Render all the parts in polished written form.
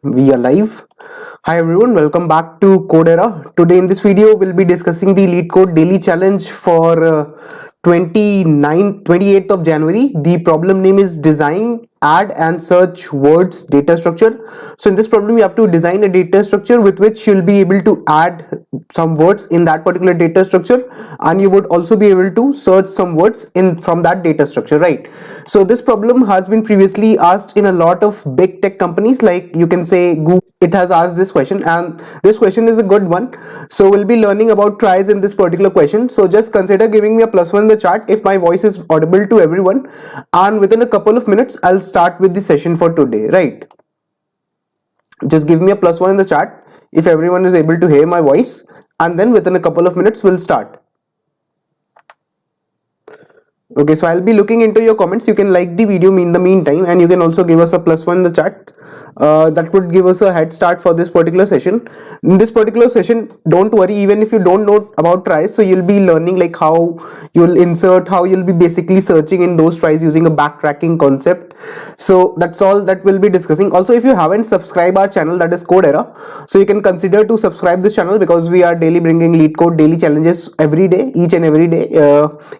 We are live. Hi everyone, welcome back to Code Era. Today in this video, we'll be discussing the LeetCode daily challenge for 28th of January. The problem name is design, add and search words data structure. So in this problem, you have to design a data structure with which you'll be able to add some words in that particular data structure, and you would also be able to search some words in from that data structure, right? So this problem has been previously asked in a lot of big tech companies, like you can say Google. It has asked this question, and this question is a good one. So we'll be learning about tries in this particular question. So just consider giving me a +1 in the chat if my voice is audible to everyone, and within a couple of minutes I'll start with the session for today, right? Just give me a +1 in the chat if everyone is able to hear my voice, and then within a couple of minutes we'll start. Okay, so I'll be looking into your comments. You can like the video in the meantime, and you can also give us a +1 in the chat. That would give us a head start for this particular session. In this particular session, don't worry, even if you don't know about tries, so you'll be learning like how you'll insert, how you'll be basically searching in those tries using a backtracking concept. So that's all that we'll be discussing. Also, if you haven't subscribed our channel, that is Code Era, so you can consider to subscribe this channel, because we are daily bringing LeetCode daily challenges every day, each and every day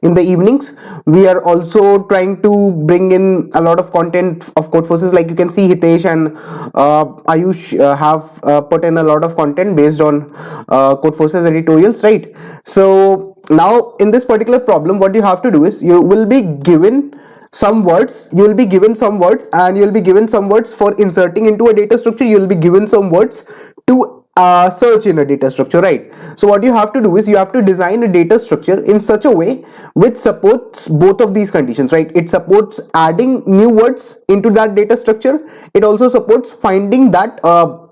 in the evenings. We are also trying to bring in a lot of content of codeforces. Like you can see, Hitesh and Ayush have put in a lot of content based on codeforces editorials, right? So now in this particular problem, what you have to do is you will be given some words, and you'll be given some words for inserting into a data structure. You'll be given some words to search in a data structure, right? So what you have to do is you have to design a data structure in such a way which supports both of these conditions, right? It supports adding new words into that data structure. It also supports finding the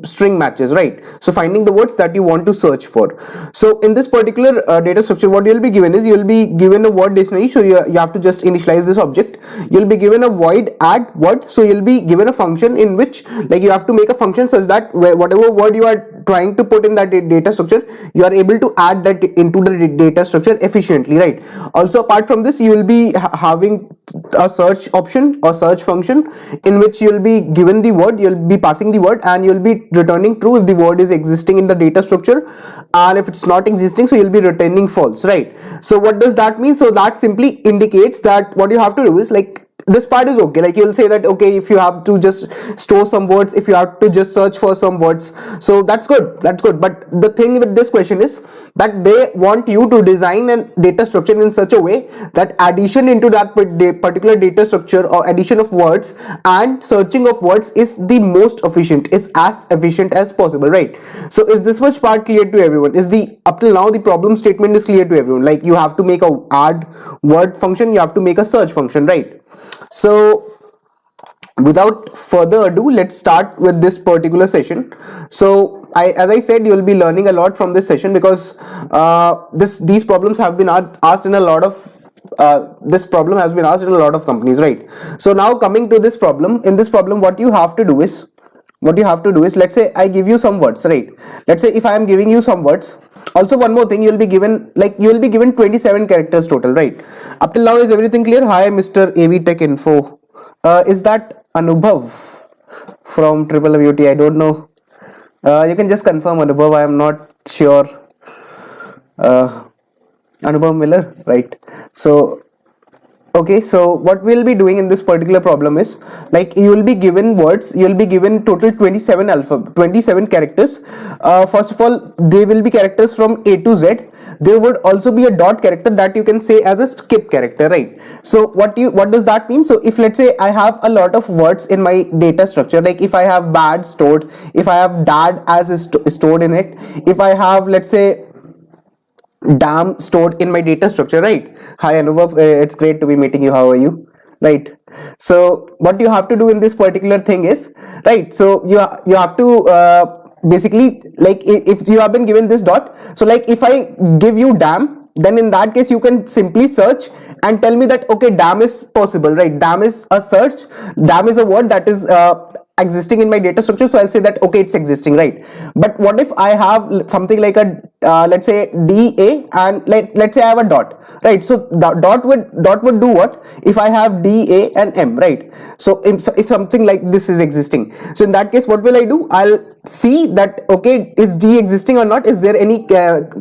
string matches, right? So finding the words that you want to search for. So in this particular data structure, what you'll be given is you'll be given a word dictionary. So you have to just initialize this object. You'll be given a void add word. So you'll be given a function in which, like, you have to make a function such that whatever word you are trying to put in that data structure, you are able to add that into the data structure efficiently, right? Also, apart from this, you will be having a search option or search function in which you'll be given the word, you'll be passing the word, and you'll be returning true if the word is existing in the data structure, and if it's not existing, so you'll be returning false, right? So what does that mean? So that simply indicates that what you have to do is, like, this part is okay. Like, you'll say that okay, if you have to just store some words, if you have to just search for some words, so that's good, but the thing with this question is that they want you to design a data structure in such a way that addition into that particular data structure, or addition of words and searching of words, is the most efficient, is as efficient as possible, right? So is this much part clear to everyone? Is the up till now the problem statement is clear to everyone? Like, you have to make a add word function, you have to make a search function, right? So without further ado, let's start with this particular session. So as I said, you'll be learning a lot from this session, because these problems have been asked in a lot of this problem has been asked in a lot of companies, right? So now coming to this problem, in this problem, what you have to do is, let's say I give you some words, right? Let's say if I am giving you some words. Also, one more thing, you'll be given 27 characters total, right? Up till now, is everything clear? Hi, Mr. AV Tech Info. Is that Anubhav from WWT? I don't know. You can just confirm, Anubhav. I am not sure. Anubhav Miller, right? So okay, so what we'll be doing in this particular problem is, like, you will be given words, you'll be given total 27 characters. First of all, they will be characters from A to Z. There would also be a dot character that you can say as a skip character, right? So what does that mean? So if, let's say, I have a lot of words in my data structure, like if I have bad stored, if I have dad as stored in it, if I have, let's say, damn stored in my data structure, right? Hi Anubhav, it's great to be meeting you. How are you? Right. So what you have to do in this particular thing is, right, so you have to basically, like, if you have been given this dot, so like if I give you damn, then in that case you can simply search and tell me that okay, damn is possible, right? Damn is a search, damn is a word that is existing in my data structure, so I'll say that okay, it's existing, right? But what if I have something like a let's say DA, and let's say I have a dot, right? So the dot would do what if I have DA and M, right? So if something like this is existing, so in that case what will I do? I'll see that, okay, is D existing or not? Is there any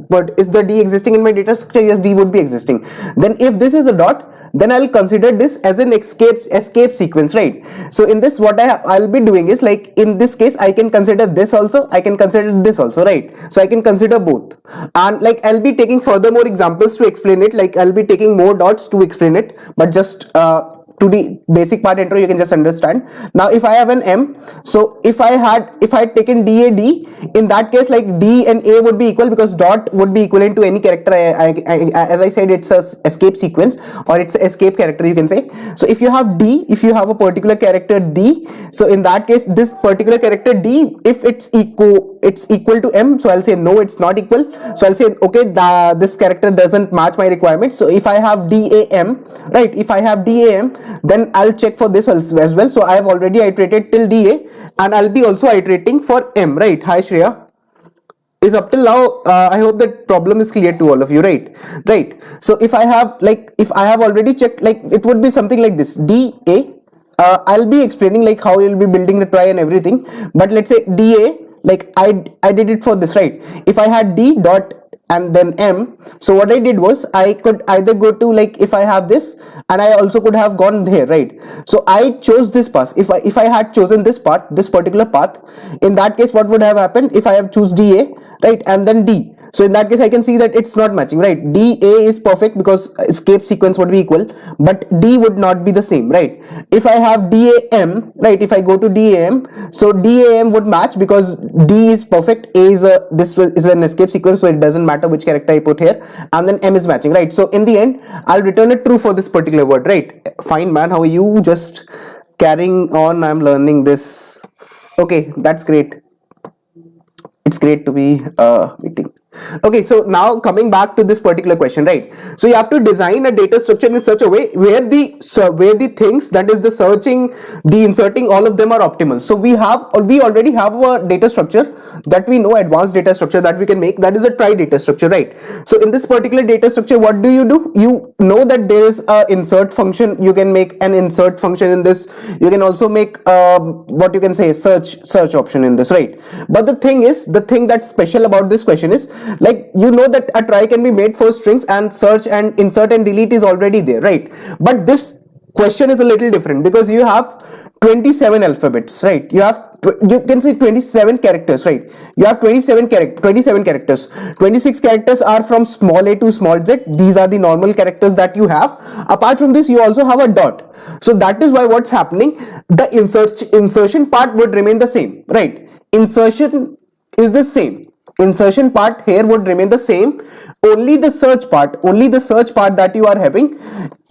but is the D existing in my data structure? Yes, D would be existing. Then if this is a dot, then I'll consider this as an escape sequence, right? So in this, what I'll be doing is, like in this case, I can consider this also, I can consider this also, right? So I can consider both, and like I'll be taking further more examples to explain it, like I'll be taking more dots to explain it, but just to the basic part intro you can just understand. Now if I have an M, so if I had taken DAD, in that case like D and A would be equal, because dot would be equivalent to any character. As I said, it's a escape sequence, or it's a escape character, you can say. So if you have D, if you have a particular character D, so in that case this particular character D, if it's equal to M, so I'll say no, it's not equal. So I'll say, okay, this character doesn't match my requirements. So if I have DAM, right, if I have DAM, then I'll check for this as well. So I have already iterated till DA, and I'll be also iterating for M, right? Hi Shreya. Is up till now, I hope that problem is clear to all of you, right? So if I have already checked, like it would be something like this, DA. I'll be explaining like how you'll be building the try and everything, but let's say DA, like I did it for this, right? If I had D dot and then M, so what I did was I could either go to, like if I have this, and I also could have gone here, right? So I chose this path. If I had chosen this particular path, in that case what would have happened? If I have choose DA, right, and then D, so in that case I can see that it's not matching, right? DA is perfect because escape sequence would be equal, but D would not be the same, right? If I have DAM, right, if I go to DAM, so DAM would match because D is perfect, A is this is an escape sequence, so it doesn't matter which character I put here, and then M is matching, right? So in the end I'll return a true for this particular word, right? Fine man, how are you? Just carrying on, I'm learning this. Okay, that's great. It's great to be meeting. Okay, so now coming back to this particular question, right? So you have to design a data structure in such a way where the things, that is the searching, the inserting, all of them are optimal. So we already have a data structure that we know, advanced data structure that we can make, that is a try data structure, right? So in this particular data structure, what do? You know that there is a insert function. You can make an insert function in this. You can also make what you can say search option in this, right? But the thing that's special about this question is, like, you know that a try can be made for strings, and search and insert and delete is already there, right? But this question is a little different because you have 27 alphabets, right? You can say 27 characters, right? You have 27 characters. 26 characters are from small a to small z. These are the normal characters that you have. Apart from this, you also have a dot. So that is why what's happening, the insertion part would remain the same, right? Insertion is the same. Insertion part here would remain the same. Only the search part that you are having,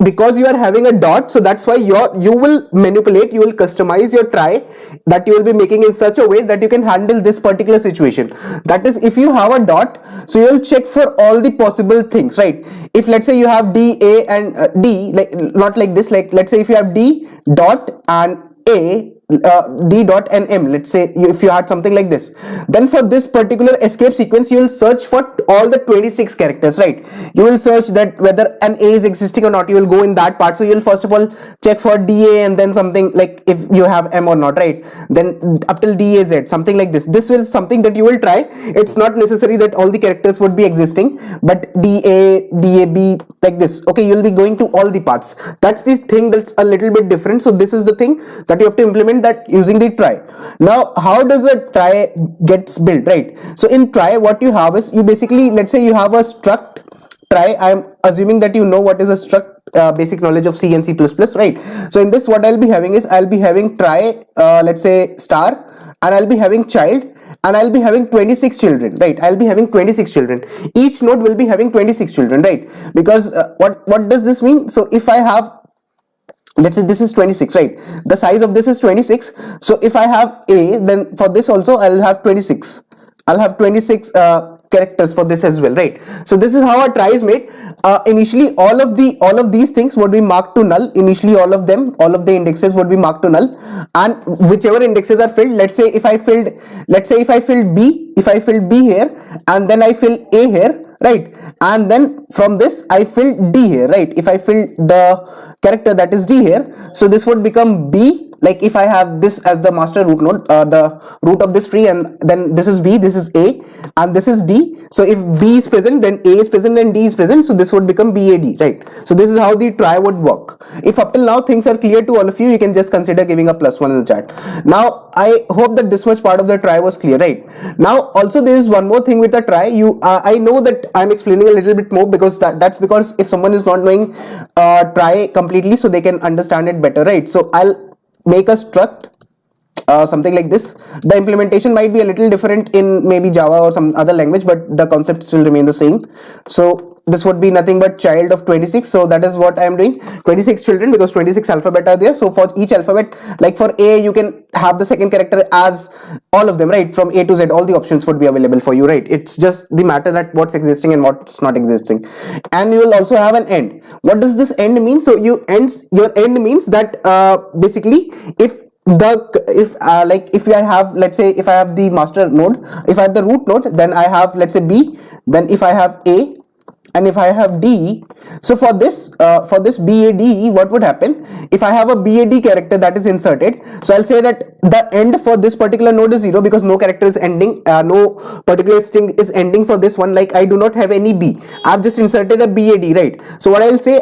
because you are having a dot, so that's why you will manipulate, you will customize your try that you will be making in such a way that you can handle this particular situation. That is, if you have a dot, so you will check for all the possible things, right? If let's say you have D, A and D, like not like this, like let's say if you have D dot and A, D dot and M, let's say if you had something like this, then for this particular escape sequence you will search for all the 26 characters, right? You will search that whether an A is existing or not. You will go in that part. So you will first of all check for DA, and then something like if you have M or not, right? Then up till DAZ, something like this. This is something that you will try. It's not necessary that all the characters would be existing, but DA, DAB, like this. Okay, you will be going to all the parts. That's the thing that's a little bit different. So this is the thing that you have to implement, that using the try. Now how does a try gets built, right? So in try, what you have is, you basically, let's say you have a struct try. I'm assuming that you know what is a struct, basic knowledge of C and C++, right? So in this, what I'll be having is, I'll be having try, let's say star, and I'll be having child, and I'll be having 26 children, right? I'll be having 26 children. Each node will be having 26 children, right? Because what does this mean? So if I have, let's say this is 26, right? The size of this is 26. So if I have A, then for this also I'll have 26. I'll have 26 characters for this as well, right? So this is how a try is made. Initially all of these things would be marked to null. Initially all of the indexes would be marked to null, and whichever indexes are filled, let's say if I filled B here, and then I fill A here, right, and then from this I fill D here, right? If I fill the character that is D here, so this would become B. Like if I have this as the master root node, the root of this tree, and then this is B, this is A, and this is D. So if B is present, then A is present and D is present, so this would become BAD, right? So this is how the try would work. If up till now things are clear to all of you, you can just consider giving a +1 in the chat. Now I hope that this much part of the try was clear, right? Now also there is one more thing with the try. I know that I'm explaining a little bit more because that's because if someone is not knowing try completely, so they can understand it better, right? So I'll make a struct something like this. The implementation might be a little different in maybe Java or some other language, but the concept still remain the same. So this would be nothing but child of 26. So that is what I am doing, 26 children, because 26 alphabet are there. So for each alphabet, like for A, you can have the second character as all of them, right? From A to Z, all the options would be available for you, right? It's just the matter that what's existing and what's not existing. And you will also have an end. What does this end mean? So your end means that basically if I have, let's say if I have the master node, if I have the root node, then I have, let's say, B, then if I have A, and if I have D, so for this BAD, what would happen if I have a BAD character that is inserted? So I'll say that the end for this particular node is 0 because no character is ending, no particular string is ending for this one. Like I do not have any B, I've just inserted a BAD, right? So what I'll say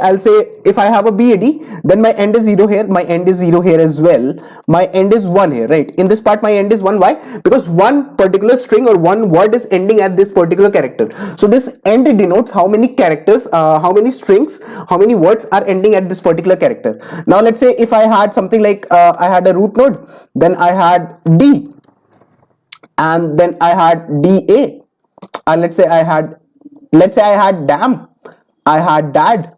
if I have a BAD, then my end is 0 here, my end is 0 here as well, my end is 1 here, right? In this part my end is 1. Why? Because one particular string or one word is ending at this particular character. So this end denotes how many characters, how many strings, how many words are ending at this particular character. Now let's say if I had something like I had a root node, then I had D, and then I had DA, and let's say I had damn, I had dad,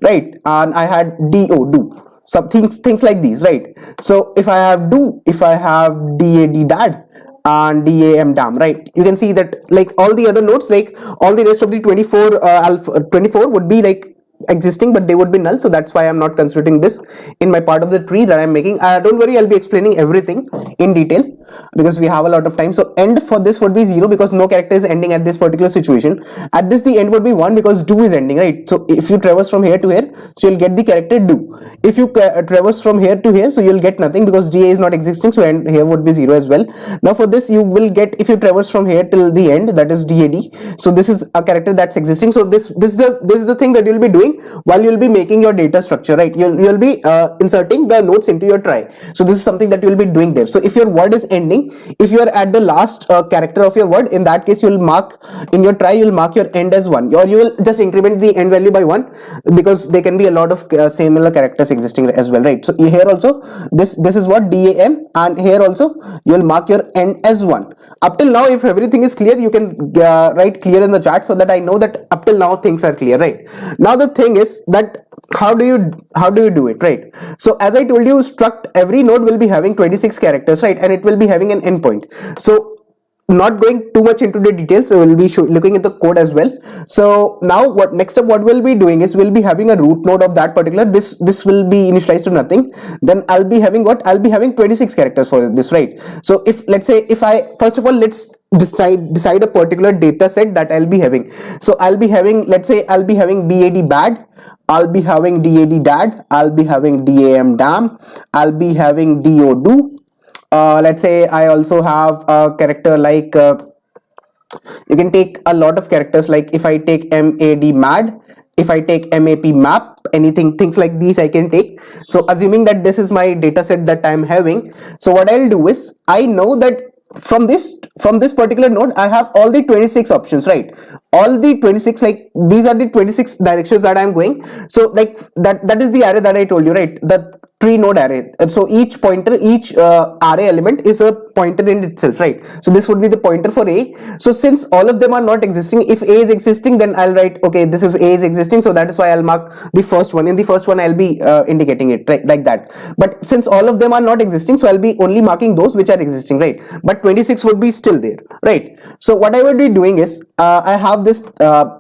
right, and I had do, some things like these, right? So if I have do, if I have DAD dad and DAM damn, right, you can see that like all the other nodes, like all the rest of the 24 would be like existing, but they would be null. So that's why I'm not considering this in my part of the tree that I'm making. Don't worry, I'll be explaining everything in detail because we have a lot of time. So end for this would be 0 because no character is ending at this particular situation. At this the end would be 1 because do is ending, right? So if you traverse from here to here, so you'll get the character do. If you traverse from here to here, so you'll get nothing because DA is not existing, so end here would be 0 as well. Now for this you will get, if you traverse from here till the end, that is DAD, so this is a character that's existing. So this is the thing that you'll be doing while you'll be making your data structure, right? You'll be inserting the nodes into your try. So this is something that you'll be doing there. So if your word is ending, if you are at the last character of your word, in that case you'll mark in your try, you'll mark your end as 1, or you will just increment the end value by 1 because there can be a lot of similar characters existing as well, right? So here also this is what DAM, and here also you'll mark your end as 1. Up till now, if everything is clear, you can write clear in the chat so that I know that up till now things are clear, right? Now the thing is that how do you do it, right? So as I told you, struct every node will be having 26 characters, right? And it will be having an endpoint. So not going too much into the details, so we'll be looking at the code as well. So now what we'll be doing is we'll be having a root node of that particular, this will be initialized to nothing. Then I'll be having 26 characters for this, right? So if let's say if I first of all, let's decide a particular data set that I'll be having. So I'll be having, let's say I'll be having BAD bad, I'll be having DAD dad, I'll be having DAM damn, I'll be having DO do. Let's say I also have a character like you can take a lot of characters, like if I take MAD mad, if I take MAP map, anything, things like these I can take. So assuming that this is my data set that I'm having, so what I'll do is I know that from this particular node I have all the 26 options, right? All the 26, like these are the 26 directions that I'm going. So like that is the array that I told you, right? That tree node array. So each pointer, each array element is a pointer in itself, right? So this would be the pointer for A. So since all of them are not existing, if A is existing, then I'll write, okay, this is A is existing, so that is why I'll mark the first one. In the first one I'll be indicating it, right, like that. But since all of them are not existing, so I'll be only marking those which are existing, right? But 26 would be still there, right? So what I would be doing is I have this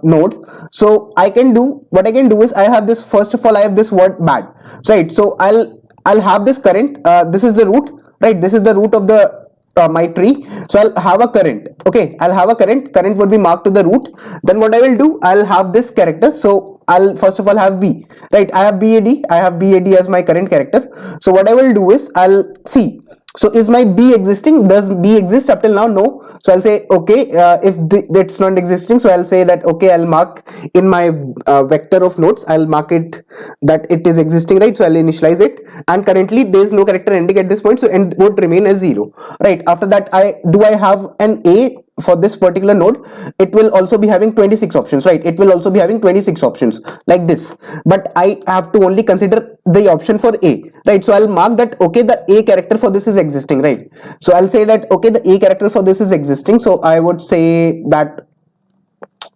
node. So I can do, what I can do is I have this, first of all I have this word bad, right? So I'll have this current, this is the root, right? This is the root of the my tree. So I'll have a current, okay, I'll have a current would be marked to the root. Then what I will do, I'll have this character. So I'll first of all have B, right? I have BAD as my current character. So what I will do is I'll see, so is my B existing? Does B exist up till now? No. So I'll say okay, if it's not existing, so I'll say that okay, I'll mark in my vector of nodes, I'll mark it that it is existing, right? So I'll initialize it, and currently there is no character ending at this point, so end would remain as 0, right? After that, I have an A for this particular node. It will also be having 26 options, right? It will also be having 26 options like this, but I have to only consider the option for A, right? So I'll mark that okay, the A character for this is existing, right? So I'll say that okay, the A character for this is existing. So I would say that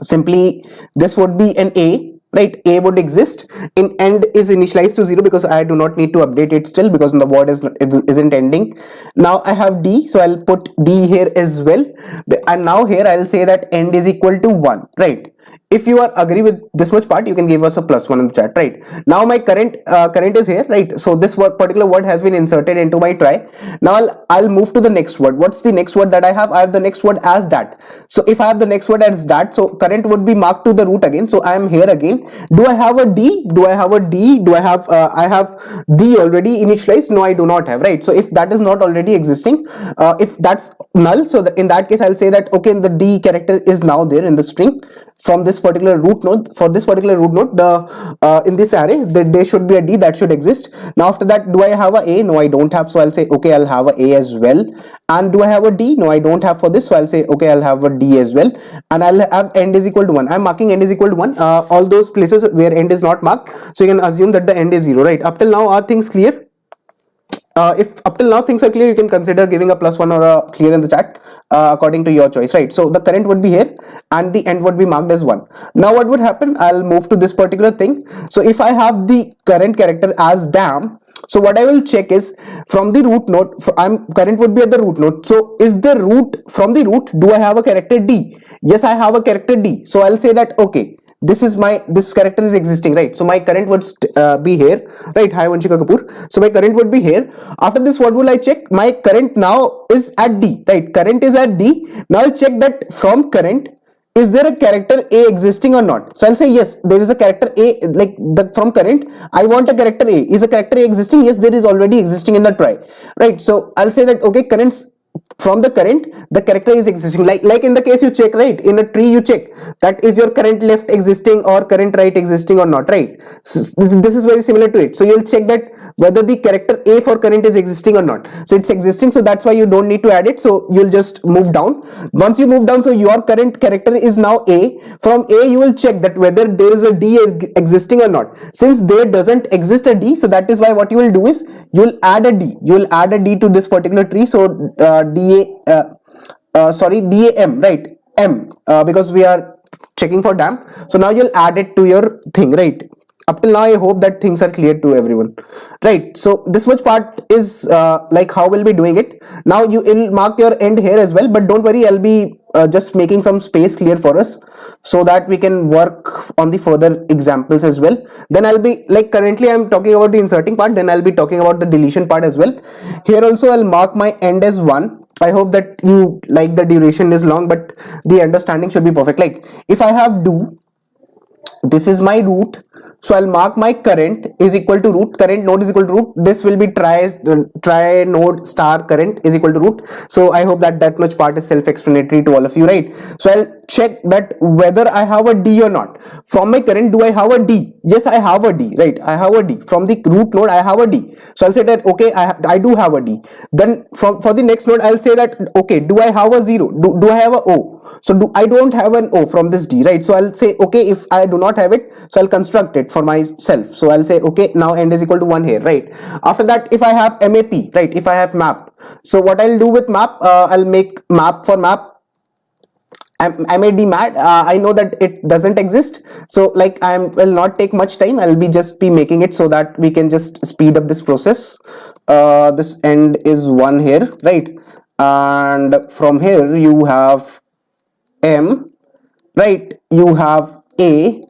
simply this would be an A, right? A would exist. In end is initialized to 0 because I do not need to update it still, because the word isn't ending. Now I have D, so I'll put D here as well, and now here I'll say that end is equal to 1, right? If you are agree with this much part, you can give us a +1 in the chat, right? Now my current is here, right? So this particular word has been inserted into my try. Now I'll move to the next word. What's the next word that I have? I have the next word as dat. So if I have the next word as dat, so current would be marked to the root again. So I am here again. Do I have a D? Do I have a D? Do I have I have D already initialized? No, I do not have, right? So if that is not already existing, if that's null, so in that case I'll say that okay, the D character is now there in the string from this particular root node. For this particular root node, the in this array there should be a D that should exist. Now after that, do I have a? No, I don't have, so I'll say okay, I'll have a as well. And do I have a D? No, I don't have for this, so I'll say okay, I'll have a D as well. And I'll have end is equal to 1. I'm marking end is equal to 1 all those places where end is not marked, so you can assume that the end is 0, right? Up till now, are things clear? If up till now things are clear, you can consider giving a +1 or a clear in the chat according to your choice, right? So the current would be here and the end would be marked as 1. Now what would happen? I'll move to this particular thing. So if I have the current character as dam, so what I will check is from the root node, current would be at the root node. So is the root, from the root, do I have a character D? Yes, I have a character D. So I'll say that okay, this character is existing, right? So my current would be here, right? Hi Vanshika Kapoor. So my current would be here. After this, what will I check? My current now is at D, right? Current is at D. Now I'll check that from current, is there a character A existing or not? So I'll say yes, there is a character A, like from current, I want a character A. Is a character A existing? Yes, there is already existing in the try, right? So I'll say that okay, currents, from the current, the character is existing, like in the case you check, right? In a tree you check that is your current left existing or current right existing or not, right? So this is very similar to it. So you'll check that whether the character A for current is existing or not. So it's existing, so that's why you don't need to add it. So you'll just move down. Once you move down, so your current character is now A. From A you will check that whether there is a D existing or not. Since there doesn't exist a D, so that is why what you will do is you'll add a D. You'll add a D to this particular tree. So DAM, right? M, because we are checking for dam. So now you'll add it to your thing, right? Up till now, I hope that things are clear to everyone, right? So this much part is like how we'll be doing it. Now you will mark your end here as well, but don't worry, I'll be just making some space clear for us so that we can work on the further examples as well. Then I'll be like, currently I'm talking about the inserting part, then I'll be talking about the deletion part as well. Here also I'll mark my end as 1. I hope that you like the duration is long, but the understanding should be perfect. Like if I have do, this is my root, so I'll mark my current is equal to root, current node is equal to root. This will be try node star current is equal to root. So I hope that much part is self-explanatory to all of you, right? So I'll check that whether I have a D or not. From my current, do I have a D? Yes, I have a D, right? I have a D. From the root node, I have a D. So I'll say that okay, I do have a D. Then for the next node, I'll say that okay, do I have a 0? Do I have a O? So I don't have an O from this D, right? So I'll say okay, if I do not have it, so I'll construct construct it for myself. So I'll say okay, now end is equal to 1 here, right? After that, if I have map, right, if I have map, so what I'll do with map, I'll make map for map. I made the mat. I know that it doesn't exist, so like I will not take much time. I'll be just be making it so that we can just speed up this process. This end is 1 here, right? And from here you have M, right? You have A.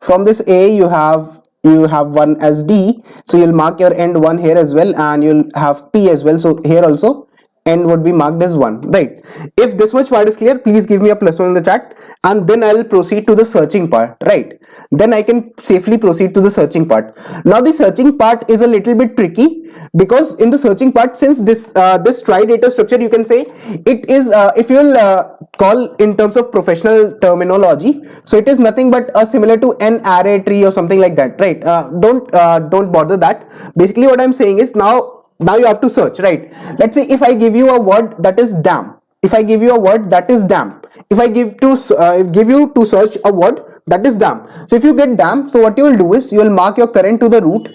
From this A you have 1 as D, so you'll mark your end 1 here as well, and you'll have P as well. So here also end would be marked as 1, right? If this much part is clear, please give me a +1 in the chat, and then I'll proceed to the searching part, right? Then I can safely proceed to the searching part. Now the searching part is a little bit tricky, because in the searching part, since this try data structure, you can say it is if you'll call in terms of professional terminology, so it is nothing but similar to an array tree or something like that, right? Don't bother that. Basically what I'm saying is, now you have to search, right? Let's say if I give you a word that is damn, if I give you a word that is damn, if I give you to search a word that is damn, so if you get damn, so what you will do is you will mark your current to the root,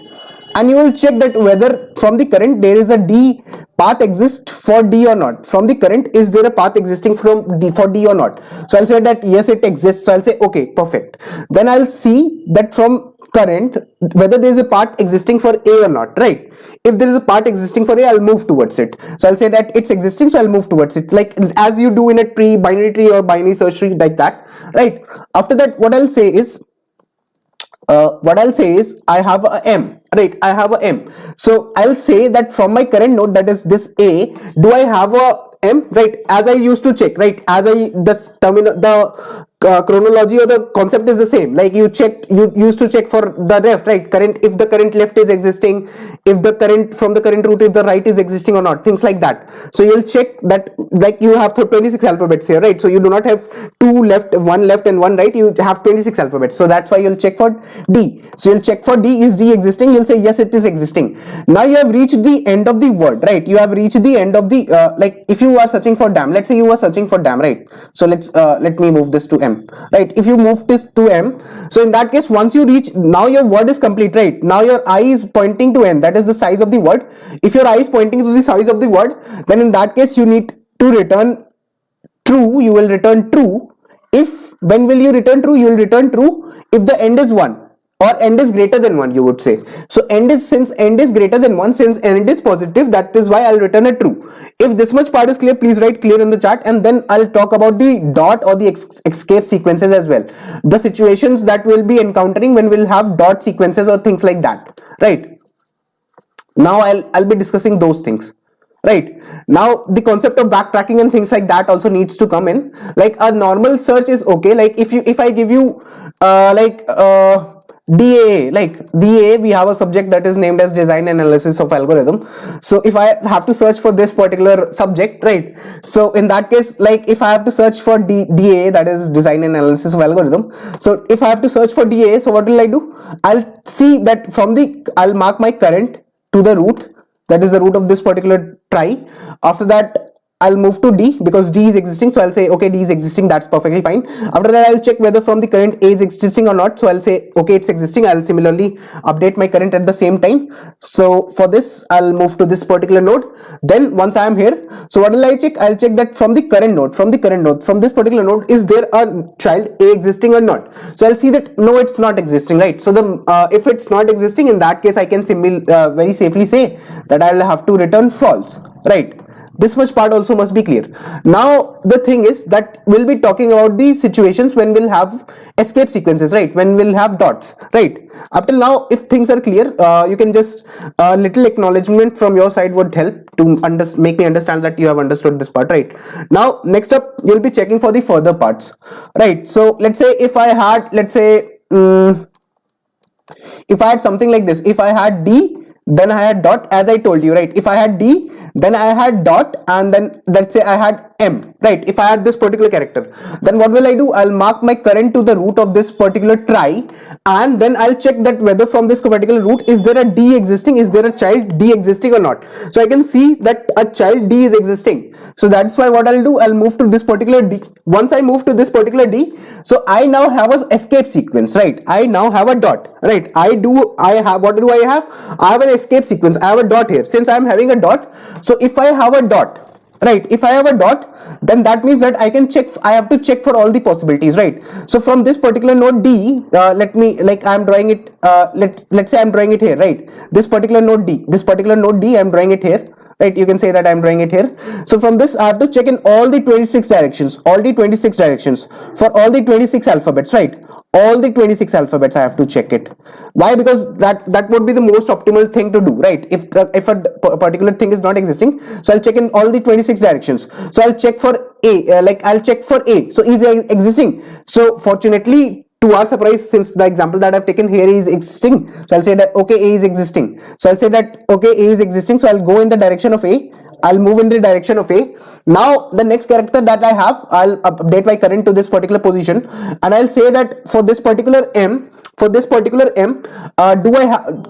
and you will check that whether from the current there is a D path exists for D or not. From the current, is there a path existing from D for D or not? So I'll say that yes, it exists. So I'll say okay, perfect. Then I'll see that from current whether there is a path existing for A or not, right? If there is a path existing for A, I'll move towards it. So I'll say that it's existing, so I'll move towards it, like as you do in a tree, binary tree or binary search tree, like that, right? After that, what I'll say is I have a M, right? I have a M. So I'll say that from my current node, that is this A, do I have a M, right? As I used to check, right? As I the chronology or the concept is the same. Like you used to check for the left, right? Current, if the current left is existing, if the current from the current root, if the right is existing or not, things like that. So you'll check that, like you have 26 alphabets here, right? So you do not have one left and one right. You have 26 alphabets. So that's why you'll check for D. So you'll check for D. Is D existing? You'll say yes, it is existing. Now you have reached the end of the word, right? You have reached the end of the like if you are searching for damn. Let's say you are searching for damn, right? So let me move this to M. Right, if you move this to M, so in that case, once you reach, now your word is complete, right? Now your eye is pointing to N, that is the size of the word. If your eye is pointing to the size of the word, then in that case you need to return true. You will return true. When will you return true? You will return true if the end is 1 or end is greater than 1, you would say. So since end is greater than 1, since end is positive, that is why I'll return a true. If this much part is clear, please write clear in the chat, and then I'll talk about the dot or the escape sequences as well. The situations that we'll be encountering when we'll have dot sequences or things like that, right? Now I'll be discussing those things. Right, now the concept of backtracking and things like that also needs to come in. Like a normal search is okay. Like if I give you DAA, like DAA, we have a subject that is named as design analysis of algorithm. So if I have to search for this particular subject, right, so in that case, like if I have to search for DAA, that is design analysis of algorithm, so if I have to search for DAA, so what will I do? I'll see that I'll mark my current to the root, that is the root of this particular try. After that, I'll move to D because D is existing, so I'll say okay, D is existing, that's perfectly fine. After that, I'll check whether from the current A is existing or not, so I'll say okay, it's existing. I'll similarly update my current at the same time. So for this, I'll move to this particular node. Then once I am here, so what will I check? I'll check that from the current node, from this particular node, is there a child A existing or not? So I'll see that no, it's not existing, right? So if it's not existing, in that case, I can simply very safely say that I'll have to return false, right? This much part also must be clear. Now the thing is that we'll be talking about the situations when we'll have escape sequences, right? When we'll have dots, right? Up till now, if things are clear, you can just little acknowledgement from your side would help to make me understand that you have understood this part, right? Now next up, you'll be checking for the further parts, right? So let's say if I had, if I had something like this, if I had D, then I had dot, as I told you, right? If I had D, then I had dot, and then let's say I had M, right? If I had this particular character, then what will I do? I'll mark my current to the root of this particular try, and then I'll check that whether from this particular root is there a D existing, is there a child D existing or not. So I can see that a child D is existing. So that's why what I'll do, I'll move to this particular D. Once I move to this particular D, so I now have an escape sequence, right? I now have a dot, right? What do I have? I have an escape sequence. I have a dot here. Since I'm having a dot, so if I have a dot, right, if I have a dot, then that means that I have to check for all the possibilities, right? So from this particular node D, I'm drawing it, let's say I'm drawing it here, right? This particular node D, I'm drawing it here, right? You can say that I'm drawing it here. So from this I have to check in all the 26 directions, for all the 26 alphabets, right? All the 26 alphabets I have to check it. Why? Because that would be the most optimal thing to do, right? If a particular thing is not existing, so I'll check in all the 26 directions. So I'll check for A, I'll check for A. So is A existing? So fortunately, to our surprise, since the example that I've taken here is existing, so I'll say that okay, A is existing. So I'll say that okay, A is existing. So I'll go in the direction of A. I'll move in the direction of A. Now the next character that I have, I'll update my current to this particular position, and I'll say that for this particular M, do I have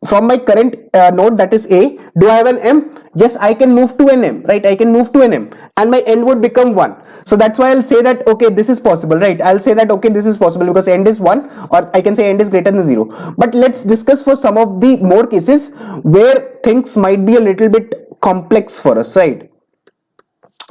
from my current node, that is A, do I have an M? Yes, I can move to an M, right? I can move to an M, and my end would become 1. So that's why I'll say that okay, this is possible, right? I'll say that okay, this is possible because end is 1, or I can say end is greater than 0. But let's discuss for some of the more cases where things might be a little bit complex for us, right?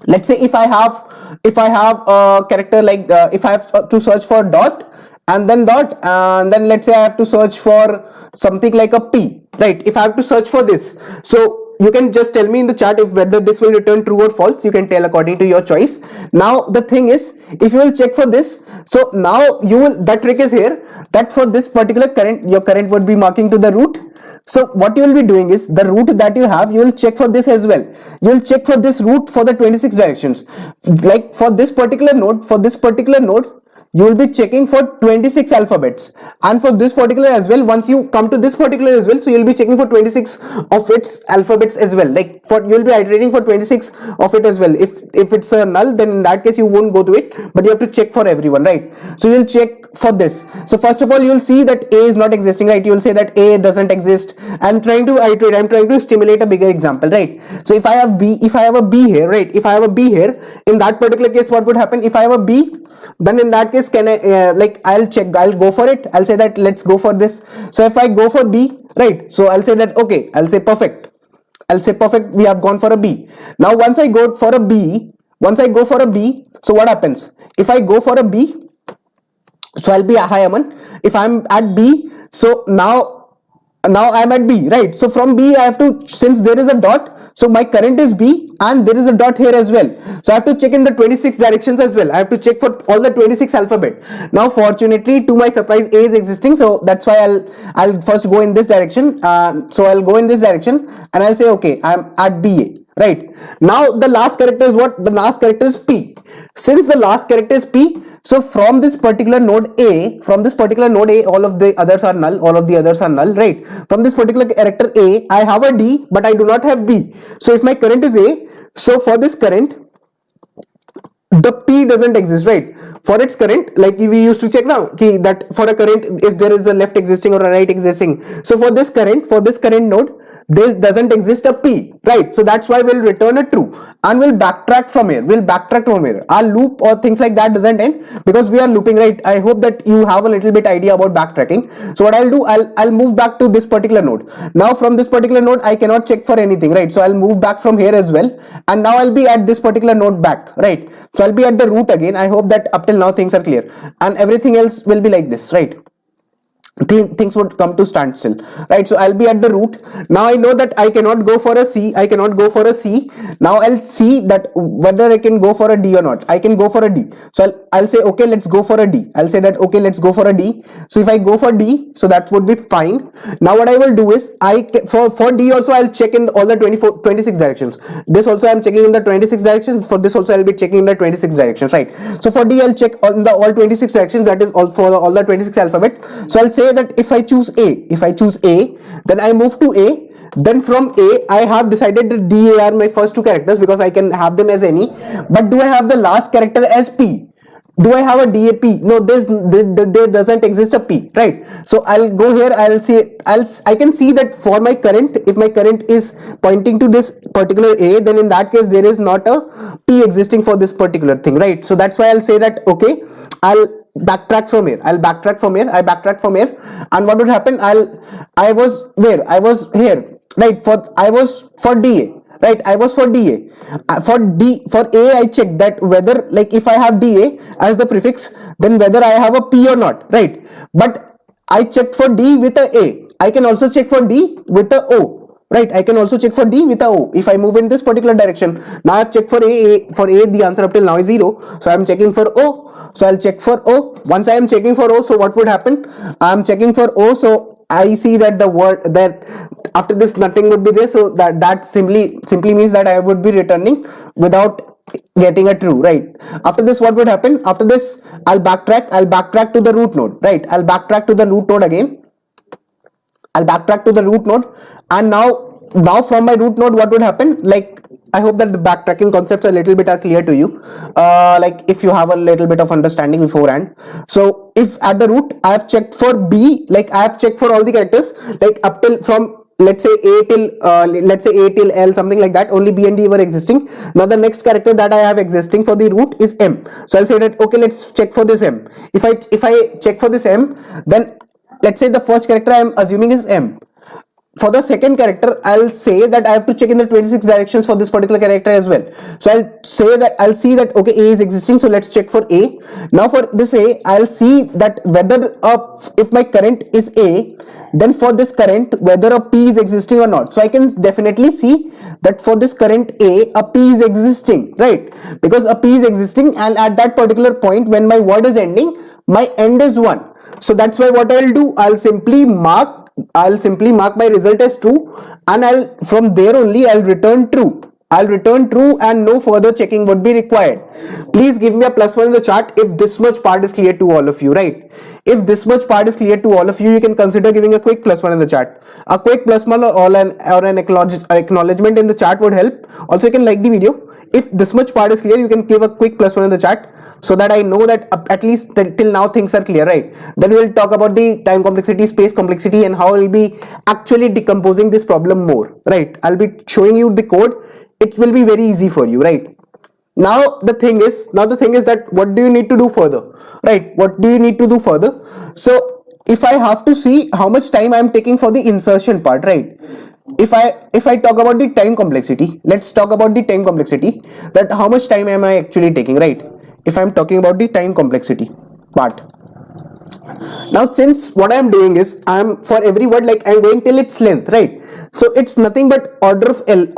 Let's say if I have a character like if I have to search for dot and then dot, and then let's say I have to search for something like a P, right? If I have to search for this, so you can just tell me in the chat if whether this will return true or false. You can tell according to your choice. Now the thing is, if you will check for this, so now the trick is here that for this particular current, your current would be marking to the root. So what you will be doing is the root that you have, you will check for this as well. You will check for this root for the 26 directions. Like for this particular node, you will be checking for 26 alphabets, and for this particular as well. Once you come to this particular as well, so you'll be checking for 26 of its alphabets as well. Like for you'll be iterating for 26 of it as well. If it's a null, then in that case you won't go to it, but you have to check for everyone, right? So you'll check for this. So first of all, you'll see that A is not existing, right? You'll say that A doesn't exist. I'm trying to iterate, I'm trying to stimulate a bigger example, right? So if I have a B here, right? If I have a B here, in that particular case, what would happen? If I have a B, then in that case, can I I'll go for it. I'll say that let's go for this. So if I go for B, right? So I'll say that okay, I'll say perfect, we have gone for a B. Now once I go for a B, so what happens? If I go for a B, so I'll be hi Aman. If I'm at B, so now I'm at B, right? So from B I have to, since there is a dot, so my current is B and there is a dot here as well. So I have to check in the 26 directions as well. I have to check for all the 26 alphabet. Now fortunately, to my surprise, A is existing. So that's why I'll first go in this direction. So I'll go in this direction and I'll say okay, I'm at BA. Right. Now the last character is what? The last character is P. Since the last character is P, so from this particular node A, all of the others are null, right? From this particular character A, I have a D, but I do not have B. So if my current is A, so for this current, the P doesn't exist, right? For its current, like we used to check now, that for a current, if there is a left existing or a right existing. So for this current node, this doesn't exist a P, right? So that's why we'll return a true and we'll backtrack from here. Our loop or things like that doesn't end because we are looping, right? I hope that you have a little bit idea about backtracking. So what I'll do, I'll move back to this particular node. Now from this particular node, I cannot check for anything, right? So I'll move back from here as well. And now I'll be at this particular node back, right? So I'll be at the root again. I hope that up till now things are clear and everything else will be like this, right? Things would come to standstill, right? So I'll be at the root. Now I know that I cannot go for a C. Now I'll see that whether I can go for a D or not. I can go for a D. So I'll say okay, let's go for a D. So if I go for D, so that would be fine. Now what I will do is for D also I'll check in all the 26 directions. This also I'm checking in the 26 directions. For this also I'll be checking in the 26 directions, right? So for D I'll check on the all 26 directions, that is all for all the 26 alphabets. So I'll say that if I choose A, then I move to A. Then from A, I have decided that DA are my first two characters because I can have them as any. But do I have the last character as P? Do I have a DAP? No, there doesn't exist a P, right? So I'll go here, I can see that for my current, if my current is pointing to this particular A, then in that case there is not a P existing for this particular thing, right? So that's why I'll say that, okay, I'll backtrack from here, I backtrack from here, and what would happen? I was here, right? I was for DA, right? I was for DA. For A, I checked that whether, like, if I have DA as the prefix, then whether I have a P or not, right? But I checked for D with a A. I can also check for D with a O, right? I can also check for D with a O. If I move in this particular direction, now I've checked for A. For A, the answer up till now is 0. So I'm checking for O. So I'll check for O. Once I am checking for O, so what would happen? I'm checking for O. So I see that the word that after this nothing would be there, so that simply means that I would be returning without getting a true, right? After this, what would happen? After this, I'll backtrack to the root node, right? I'll backtrack to the root node again. And now from my root node, what would happen? Like, I hope that the backtracking concepts a little bit are clear to you, like if you have a little bit of understanding beforehand. So if at the root I have checked for B, like I have checked for all the characters, like up till from let's say A till L, something like that, only B and D were existing. Now the next character that I have existing for the root is M. So I'll say that, okay, let's check for this M. If I check for this M, then let's say the first character I am assuming is M. For the second character, I'll say that I have to check in the 26 directions for this particular character as well. So I'll see that, okay, A is existing, so let's check for A. Now for this A, I'll see that whether if my current is A, then for this current, whether a P is existing or not. So I can definitely see that for this current a P is existing, right? Because a P is existing, and at that particular point when my word is ending, my end is 1. So that's why what I'll do, I'll simply mark my result as true, and from there only I'll return true. And no further checking would be required. Please give me a +1 in the chat if this much part is clear to all of you, right? If this much part is clear to all of you, you can consider giving a quick +1 in the chat. A quick +1 or an acknowledgement in the chat would help. Also, you can like the video. If this much part is clear, you can give a quick +1 in the chat, so that I know that at least till now things are clear, right? Then we'll talk about the time complexity, space complexity, and how we'll be actually decomposing this problem more, right? I'll be showing you the code. It will be very easy for you, right? Now the thing is that what do you need to do further, right? What do you need to do further? So if I have to see how much time I am taking for the insertion part, right? If I talk about the time complexity, let's talk about the time complexity, that how much time am I actually taking, right? If I'm talking about the time complexity part. Now, since what I'm doing is I'm for every word, like I'm going till its length, right? So it's nothing but order of n,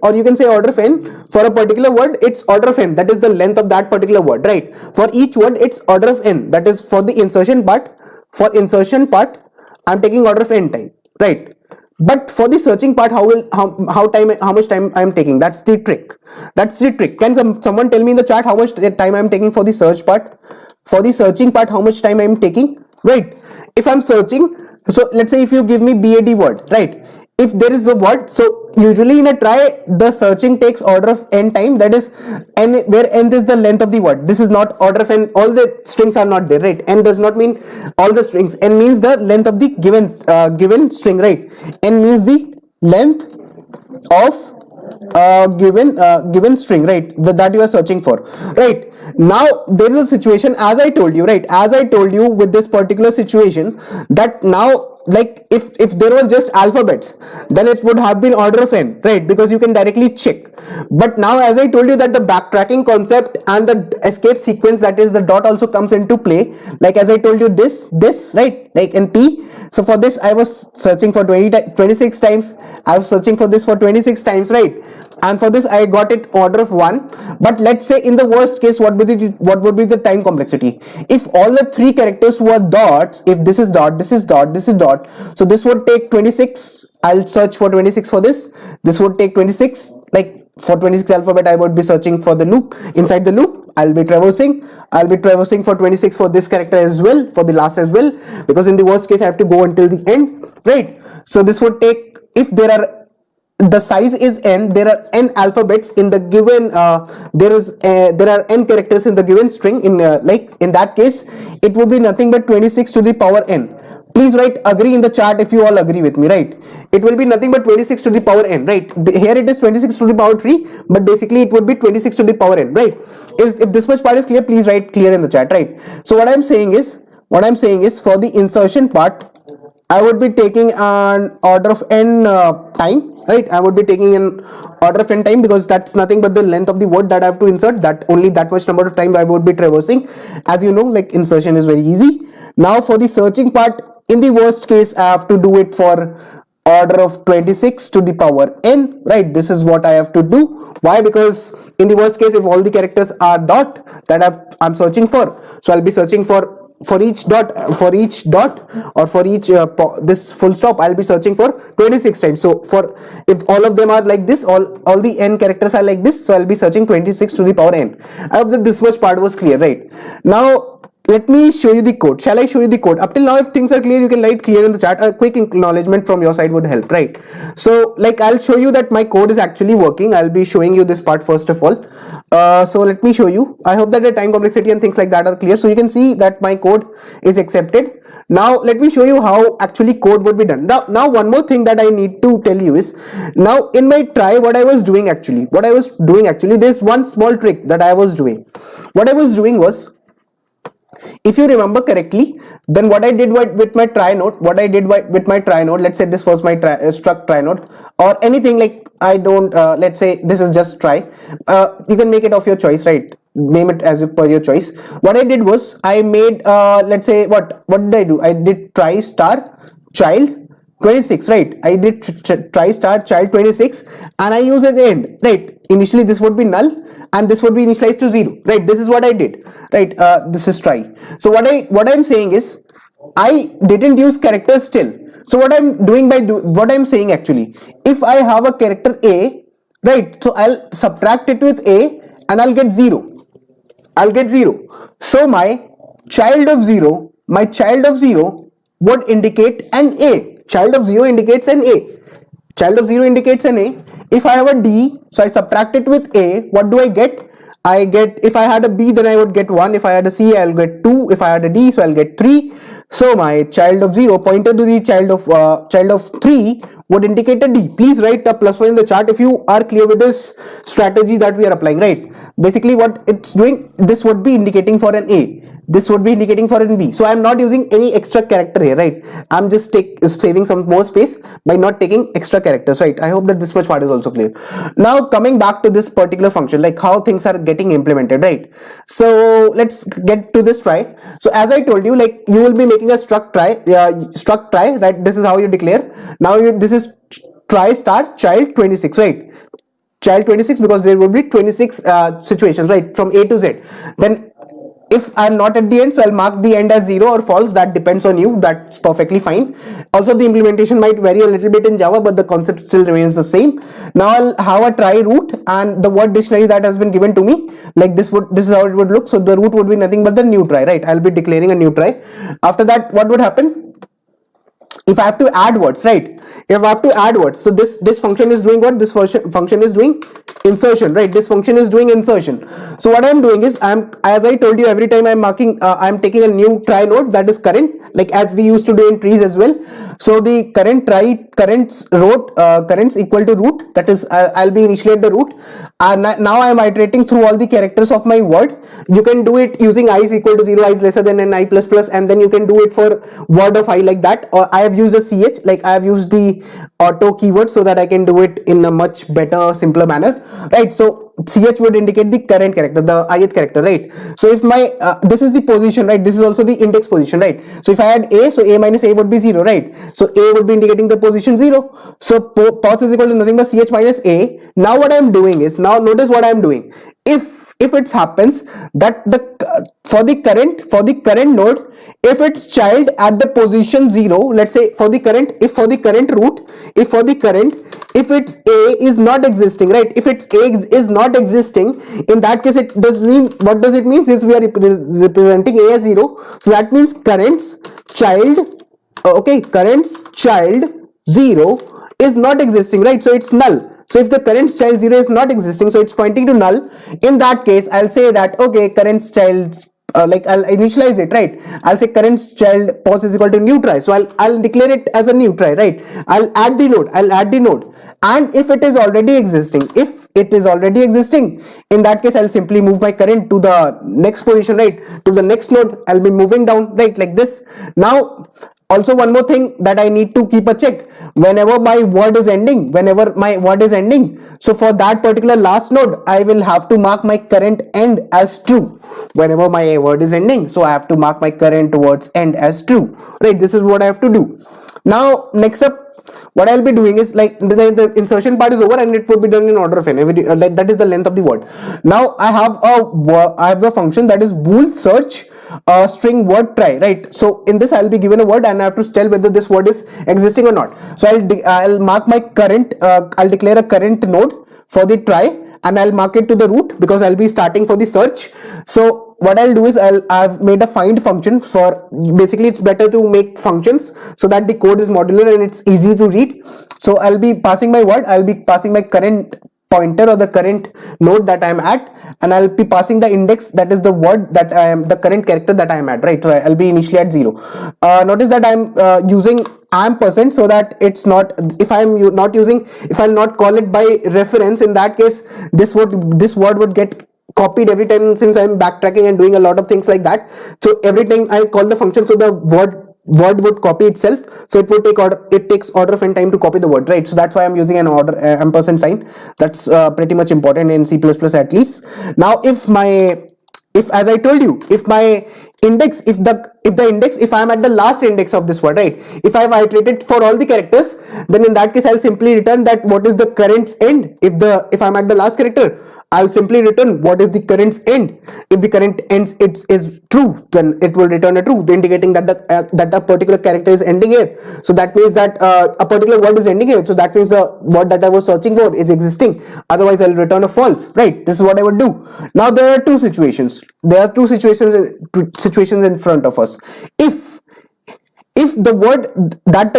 or you can say order of n. For a particular word, it's order of n, that is the length of that particular word, right? For each word, it's order of n, that is for the insertion part. For insertion part, I'm taking order of n time, right? But for the searching part, how much time I am taking? That's the trick. Can someone tell me in the chat how much time I am taking for the search part? For the searching part, how much time I am taking, right? If I'm searching, so let's say if you give me BAD word, right? If there is a word, so usually in a try, the searching takes order of n time, that is n, where n is the length of the word. This is not order of n, all the strings are not there, right? N does not mean all the strings. N means the length of the given string, right? N means the length of given string, right? That you are searching for, right? Now there is a situation, as I told you, right? As I told you with this particular situation, that now, like if there were just alphabets, then it would have been order of n, right? Because you can directly check. But now, as I told you, that the backtracking concept and the escape sequence, that is the dot, also comes into play. Like as I told you, this right, like in P. So for this I was searching for 26 times. I was searching for this for 26 times, right? And for this I got it order of 1. But let's say in the worst case, what would be the time complexity? If all the 3 characters were dots, if this is dot, this is dot, this is dot, so this would take 26. I'll search for 26 for this. This would take 26. Like for 26 alphabet, I would be searching for the loop, inside the loop. I'll be traversing for 26 for this character as well, for the last as well, because in the worst case I have to go until the end, right? So this would take, if there are, the size is n, there are n alphabets in the given, there are n characters in the given string, in like in that case it would be nothing but 26 to the power n. Please write agree in the chat if you all agree with me, right? It will be nothing but 26 to the power n, right? Here it is 26 to the power 3, but basically it would be 26 to the power n, right? If this much part is clear, please write clear in the chat, right? So what I'm saying is for the insertion part, I would be taking an order of n time, right? I would be taking an order of n time, because that's nothing but the length of the word that I have to insert, that only that much number of time I would be traversing. As you know, like insertion is very easy. Now for the searching part, in the worst case I have to do it for order of 26 to the power n, right? This is what I have to do. Why? Because in the worst case, if all the characters are dot that I'm searching for, so I'll be searching for each dot, or for each this full stop, I'll be searching for 26 times. So for, if all of them are like this, all the n characters are like this, so I'll be searching 26 to the power n. I hope that this much part was clear, right? Now let me show you the code. Shall I show you the code? Up till now, if things are clear, you can write clear in the chat. A quick acknowledgement from your side would help, right? So like, I'll show you that my code is actually working. I'll be showing you this part first of all. So let me show you. I hope that the time complexity and things like that are clear. So you can see that my code is accepted. Now let me show you how actually code would be done. Now one more thing that I need to tell you is, now in my try, what I was doing actually, there's one small trick that I was doing. What I was doing was, if you remember correctly, then what I did with my try node, let's say this was my struct try node, or anything like, I don't, let's say this is just try. You can make it of your choice, right? Name it as per your choice. What I did was, I made, let's say, what did I do? I did try star child 26, right? I did try star child 26, and I use an end, right? Initially this would be null and this would be initialized to 0, right? This is what I did, right? This is try. So what I'm saying is, I didn't use characters still. So what I'm doing what I'm saying actually, if I have a character a, right, so I'll subtract it with a and I'll get 0. So my child of 0 would indicate an a. Child of 0 indicates an a. If I have a D, so I subtract it with A, what do I get? If I had a B, then I would get 1. If I had a C, I'll get 2. If I had a D, so I'll get 3. So my child of 0 pointed to the child of 3 would indicate a D. Please write a +1 in the chat if you are clear with this strategy that we are applying, right? Basically what it's doing, this would be indicating for an A. This would be indicating for an B. So I'm not using any extra character here, right? I'm just saving some more space by not taking extra characters, right? I hope that this much part is also clear. Now coming back to this particular function, like how things are getting implemented, right? So let's get to this try. So as I told you, like you will be making a struct try, right? This is how you declare. Now this is try star child 26, right? Child 26, because there will be 26 situations, right, from A to Z. Then if I'm not at the end, so I'll mark the end as 0 or false. That depends on you. That's perfectly fine. Also, the implementation might vary a little bit in Java, but the concept still remains the same. Now I'll have a try root, and the word dictionary that has been given to me, like this is how it would look. So the root would be nothing but the new try, right? I'll be declaring a new try. After that, what would happen? If I have to add words, right? If I have to add words, so this function is doing what? This function is doing insertion, right? This function is doing insertion. So what I'm doing is, as I told you, every time I'm taking a new try node that is current, like as we used to do in trees as well. So the currents equal to root, that is I'll be initiate the root, and now I'm iterating through all the characters of my word. You can do it using I is equal to 0, I is lesser than n, I plus plus, and then you can do it for word of I like that. Or I have used a ch, like I have used the auto keyword so that I can do it in a much better, simpler manner, right? So ch would indicate the current character, the ith character, right? So if my this is the position, right? This is also the index position, right? So if I had a, so a minus a would be 0, right? So a would be indicating the position 0. So pos is equal to nothing but ch minus a. Now what I'm doing is, now notice what I'm doing. If it happens that for the current node, if its child at the position 0, let's say if for the current if it's a is not existing, right? If it's a is not existing, in that case it does mean, what does it mean? Since we are representing a as 0, so that means current's child, okay, current's child 0 is not existing, right? So it's null. So if the current child 0 is not existing, so it's pointing to null. In that case, I'll say that, okay, current child, like I'll initialize it, right? I'll say current child pos is equal to new try. So I'll declare it as a new try, right? I'll add the node. And if it is already existing, in that case, I'll simply move my current to the next position, right? To the next node, I'll be moving down, right? Like this. Now, also one more thing that I need to keep a check, whenever my word is ending, so for that particular last node, I will have to mark my current end as true. Whenever my word is ending, so I have to mark my current words end as true, right? This is what I have to do. Now, next up, what I'll be doing is, like, the insertion part is over and it would be done in order of n, like that is the length of the word. Now I have the function that is bool search string word try, right? So in this, I'll be given a word and I have to tell whether this word is existing or not. So I'll mark my current, I'll declare a current node for the try, and I'll mark it to the root because I'll be starting for the search. So what I'll do is I've made a find function for, basically it's better to make functions so that the code is modular and it's easy to read. So I'll be passing my word, I'll be passing my current pointer or the current node that I'm at, and I'll be passing the index, that is the word that I am, the current character that I'm at, right? So I'll be initially at 0. Notice that I'm using ampersand so that it's not, if I'm not call it by reference, in that case this word would get copied every time, since I'm backtracking and doing a lot of things like that. So every time I call the function, so the word would copy itself, so it would takes order of n time to copy the word, right? So that's why I'm using an order ampersand sign. That's pretty much important in C++ at least. Now if as I told you, if my index, if I'm at the last index of this word, right, if I've iterated for all the characters, then in that case I'll simply return that what is the current's end. If I'm at the last character, I'll simply return what is the current's end. If the current ends is true, then it will return a true, indicating that a particular character is ending here. So that means that a particular word is ending here. So that means the word that I was searching for is existing. Otherwise, I'll return a false, right? This is what I would do. Now there are two situations. Situations in front of us. If the word that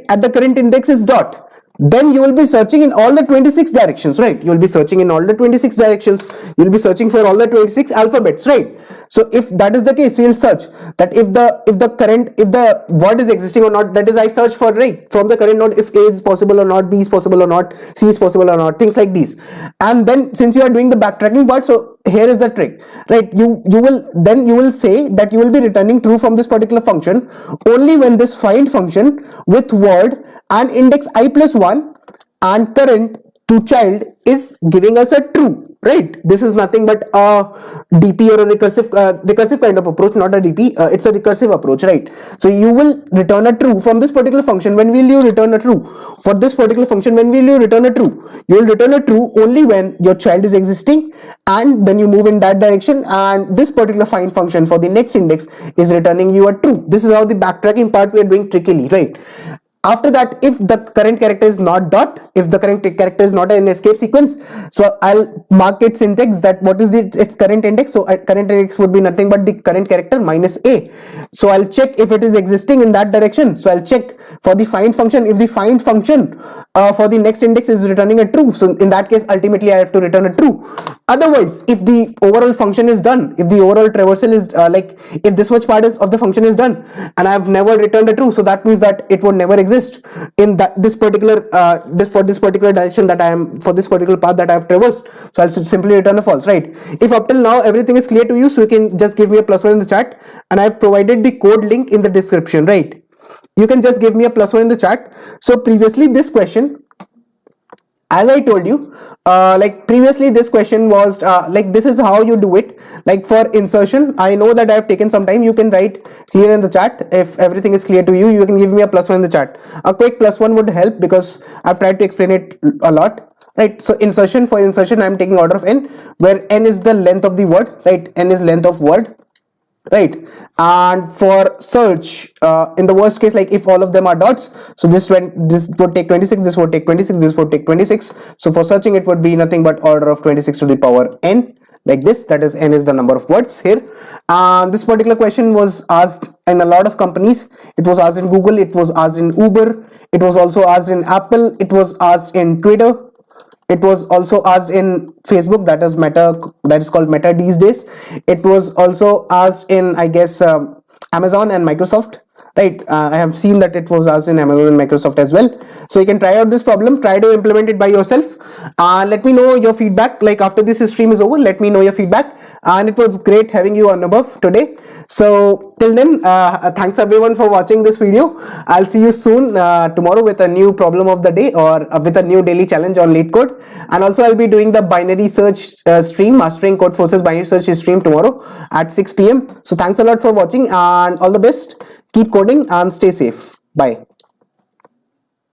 at the current index is dot, then you will be searching in all the 26 directions, right? You will be searching in all the 26 directions. You will be searching for all the 26 alphabets, right? So if that is the case, you will search that if the word is existing or not. That is, I search for, right, from the current node, if A is possible or not, B is possible or not, C is possible or not, things like these. And then since you are doing the backtracking part, so here is the trick, right? You will say that you will be returning true from this particular function only when this find function with word and index I plus 1 and current to child is giving us a true, right? This is nothing but a DP or a recursive kind of approach, not a DP. It's a recursive approach, right? So you will return a true from this particular function. When will you return a true? For this particular function, when will you return a true? You will return a true only when your child is existing, and then you move in that direction, and this particular find function for the next index is returning you a true. This is how the backtracking part we are doing trickily, right? After that, if the current character is not dot, if the current character is not an escape sequence, so I'll mark its syntax that what is its current index. So current index would be nothing but the current character minus a. So I'll check if it is existing in that direction. So I'll check for the find function, if the find function for the next index is returning a true, so in that case ultimately I have to return a true. Otherwise, if the overall function is done, if the overall traversal is if this much part of the function is done and I have never returned a true, so that means that it would never exist in this particular direction that I am, for this particular path that I have traversed. So I'll simply return a false, right? If up till now everything is clear to you, so you can just give me a +1 in the chat, and I've provided the code link in the description, right? You can just give me a +1 in the chat. So previously this question, as I told you, previously this question was this is how you do it. Like for insertion, I know that I have taken some time. You can write clear in the chat. If everything is clear to you, you can give me a +1 in the chat. A quick +1 would help because I've tried to explain it a lot, right? So for insertion, I'm taking order of n, where n is the length of the word, right? N is length of word. right? And for search, in the worst case, like if all of them are dots, so this would take 26, this would take 26, this would take 26. So for searching, it would be nothing but order of 26 to the power n, like this. That is, n is the number of words here. And this particular question was asked in a lot of companies. It was asked in Google, it was asked in Uber, it was also asked in Apple, it was asked in Twitter, it was also asked in Facebook, that is Meta, that is called Meta these days. It was also asked in, I guess, Amazon and Microsoft, right? I have seen that it was asked in Amazon and Microsoft as well. So you can try out this problem, try to implement it by yourself. Let me know your feedback. Like after this stream is over, let me know your feedback. And it was great having you on above today. So till then, thanks everyone for watching this video. I'll see you soon tomorrow with a new problem of the day, or with a new daily challenge on LeetCode. And also I'll be doing the binary search stream, mastering codeforces binary search stream tomorrow at 6 p.m. So thanks a lot for watching and all the best. Keep coding and stay safe. Bye.